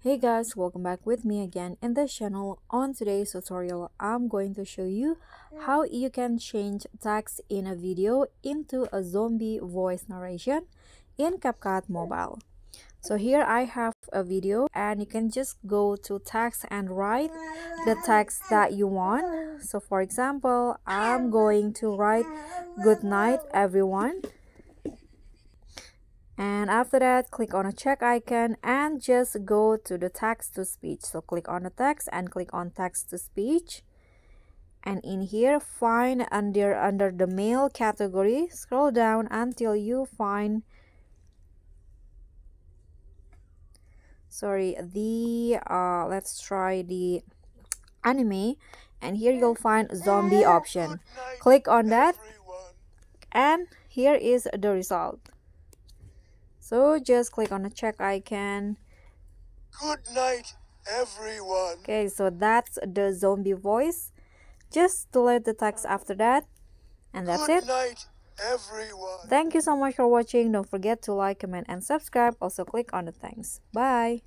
Hey guys, welcome back with me again in this channel. On today's tutorial, I'm going to show you how you can change text in a video into a zombie voice narration in CapCut Mobile. So here I have a video and you can just go to text and write the text that you want. So for example, I'm going to write good night everyone. And after that, click on a check icon and just go to the text to speech. So click on the text and click on text to speech. And in here, find under the mail category, scroll down until you find let's try the anime, and here you'll find zombie option. Click on that and here is the result. So just click on the check icon. Good night, everyone. Okay, so that's the zombie voice. Just delete the text after that, and that's it. Good night, everyone. Thank you so much for watching. Don't forget to like, comment, and subscribe. Also click on the thanks. Bye.